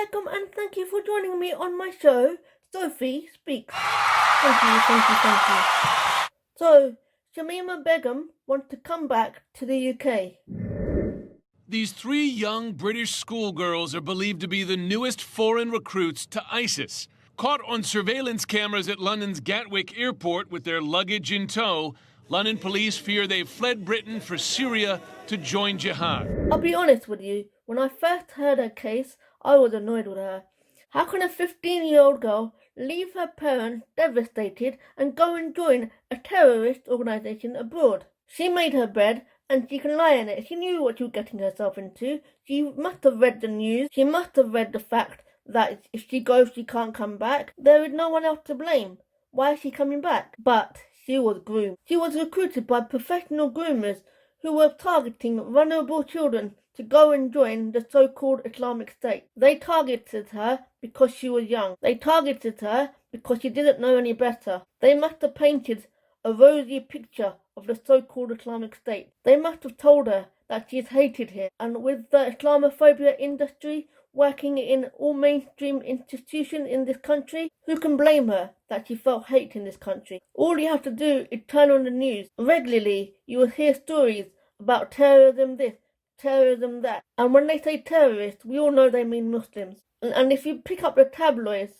Begum, and thank you for joining me on my show, Sophie Speaks. Thank you. So, Shamima Begum wants to come back to the UK. These three young British schoolgirls are believed to be the newest foreign recruits to ISIS. Caught on surveillance cameras at London's Gatwick airport with their luggage in tow, London police fear they've fled Britain for Syria to join jihad. I'll be honest with you, when I first heard her case, I was annoyed with her. How can a 15-year-old girl leave her parents devastated and go and join a terrorist organisation abroad? She made her bed and she can lie in it. She knew what she was getting herself into. She must have read the news. She must have read the fact that if she goes, she can't come back. There is no one else to blame. Why is she coming back? But she was groomed. She was recruited by professional groomers who were targeting vulnerable children to go and join the so-called Islamic State. They targeted her because she was young. They targeted her because she didn't know any better. They must have painted a rosy picture of the so-called Islamic State. They must have told her that she is hated here. And with the Islamophobia industry working in all mainstream institutions in this country, who can blame her that she felt hate in this country? All you have to do is turn on the news. Regularly, you will hear stories about terrorism this, terrorism that. And when they say terrorists, we all know they mean Muslims. And if you pick up the tabloids,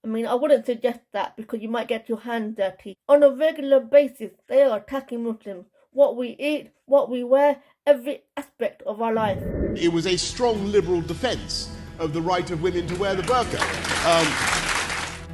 I wouldn't suggest that because you might get your hands dirty. On a regular basis, they are attacking Muslims. What we eat, what we wear, every aspect of our life. It was a strong liberal defence of the right of women to wear the burqa.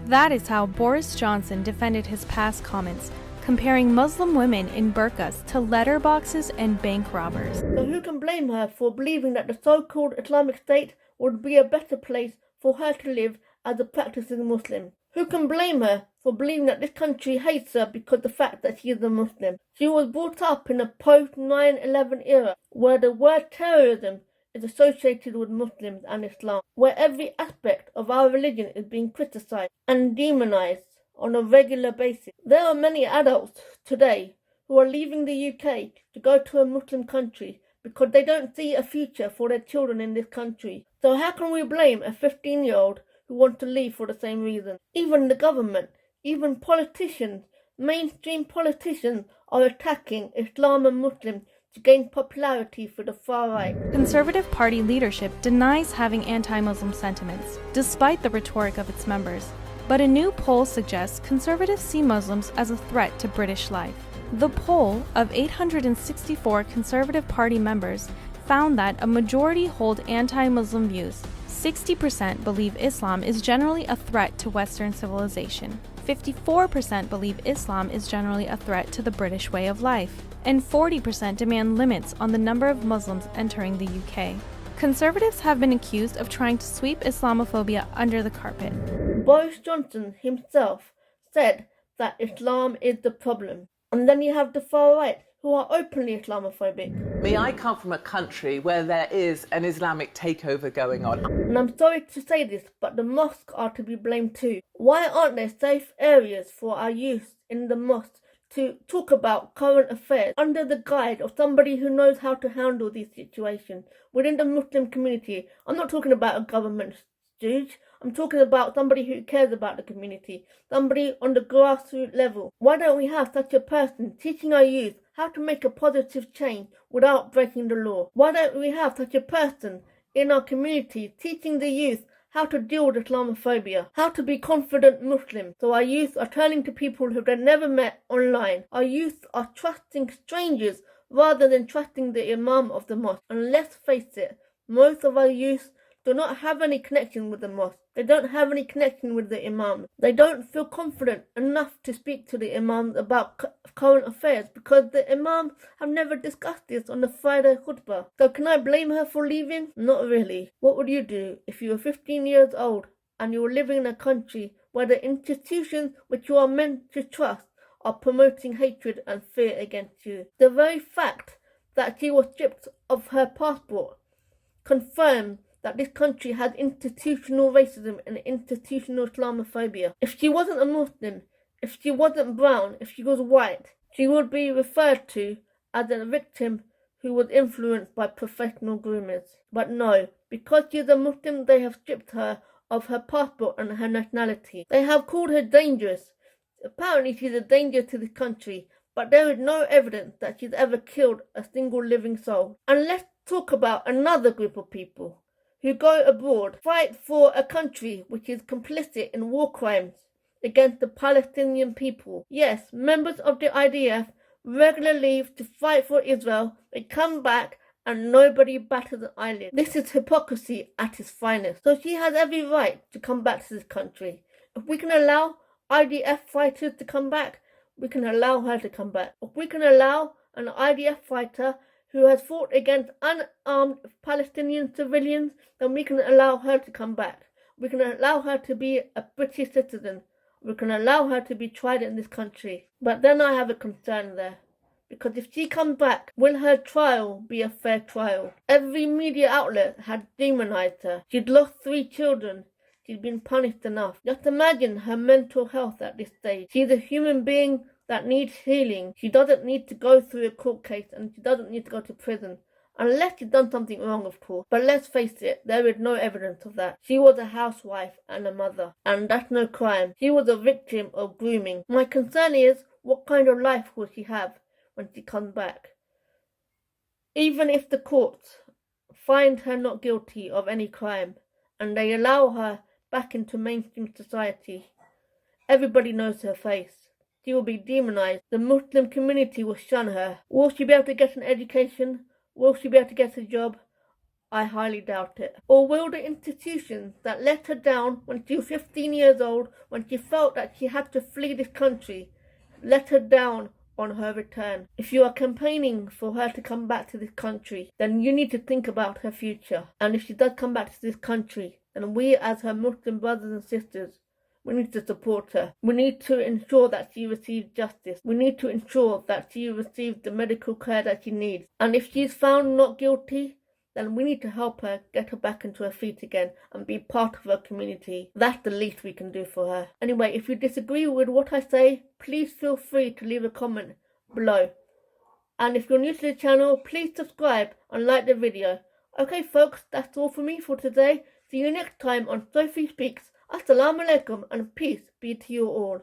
That is how Boris Johnson defended his past comments, comparing Muslim women in burqas to letterboxes and bank robbers. So who can blame her for believing that the so-called Islamic State would be a better place for her to live as a practicing Muslim? Who can blame her for believing that this country hates her because of the fact that she is a Muslim? She was brought up in a post-9/11 era where the word terrorism is associated with Muslims and Islam, where every aspect of our religion is being criticised and demonized on a regular basis. There are many adults today who are leaving the UK to go to a Muslim country because they don't see a future for their children in this country. So how can we blame a 15-year-old who wants to leave for the same reason? Even the government, even politicians, mainstream politicians are attacking Islam and Muslims to gain popularity for the far right. Conservative Party leadership denies having anti-Muslim sentiments, despite the rhetoric of its members. But a new poll suggests conservatives see Muslims as a threat to British life. The poll of 864 Conservative Party members found that a majority hold anti-Muslim views. 60% believe Islam is generally a threat to Western civilization. 54% believe Islam is generally a threat to the British way of life. And 40% demand limits on the number of Muslims entering the UK. Conservatives have been accused of trying to sweep Islamophobia under the carpet. Boris Johnson himself said that Islam is the problem. And then you have the far right, who are openly Islamophobic. I come from a country where there is an Islamic takeover going on. And I'm sorry to say this, but the mosques are to be blamed too. Why aren't there safe areas for our youth in the mosques to talk about current affairs under the guide of somebody who knows how to handle these situations within the Muslim community? I'm not talking about a government stooge. I'm talking about somebody who cares about the community, somebody on the grassroots level. Why don't we have such a person teaching our youth how to make a positive change without breaking the law? Why don't we have such a person in our community teaching the youth how to deal with Islamophobia, how to be confident Muslims? So our youth are turning to people who they've never met online. Our youth are trusting strangers rather than trusting the imam of the mosque. And let's face it, most of our youth do not have any connection with the mosque. They don't have any connection with the imam. They don't feel confident enough to speak to the imams about current affairs because the imams have never discussed this on the Friday khutbah. So can I blame her for leaving? Not really. What would you do if you were 15 years old and you were living in a country where the institutions which you are meant to trust are promoting hatred and fear against you? The very fact that she was stripped of her passport confirms that this country has institutional racism and institutional Islamophobia. If she wasn't a Muslim, if she wasn't brown, if she was white, she would be referred to as a victim who was influenced by professional groomers. But no, Because she is a Muslim, they have stripped her of her passport and her nationality. They have called her dangerous. Apparently she's a danger to this country, but there is no evidence that she's ever killed a single living soul. And let's talk about another group of people who go abroad, fight for a country which is complicit in war crimes against the Palestinian people. Yes, members of the IDF regularly leave to fight for Israel. They come back and nobody batters an eyelid. This is hypocrisy at its finest. So she has every right to come back to this country. If we can allow IDF fighters to come back, we can allow her to come back. If we can allow an IDF fighter who has fought against unarmed Palestinian civilians, then we can allow her to come back. We can allow her to be a British citizen. We can allow her to be tried in this country. But then I have a concern there. Because if she comes back, will her trial be a fair trial? Every media outlet had demonized her. She'd lost 3 children. She'd been punished enough. Just imagine her mental health at this stage. She's a human being that needs healing. She doesn't need to go through a court case and she doesn't need to go to prison. Unless she's done something wrong, of course. But let's face it, there is no evidence of that. She was a housewife and a mother. And that's no crime. She was a victim of grooming. My concern is, what kind of life will she have when she comes back? Even if the courts find her not guilty of any crime and they allow her back into mainstream society, everybody knows her face. She will be demonized. The Muslim community will shun her. Will she be able to get an education? Will she be able to get a job? I highly doubt it. Or will the institutions that let her down when she was 15 years old, when she felt that she had to flee this country, let her down on her return? If you are campaigning for her to come back to this country, then you need to think about her future. And if she does come back to this country, then we as her Muslim brothers and sisters, we need to support her. We need to ensure that she receives justice. We need to ensure that she receives the medical care that she needs. And if she's found not guilty, then we need to help her get her back into her feet again and be part of her community. That's the least we can do for her. Anyway, if you disagree with what I say, please feel free to leave a comment below. And if you're new to the channel, please subscribe and like the video. Okay folks, that's all for me for today. See you next time on Sophie Speaks. Assalamu alaikum and peace be to you all.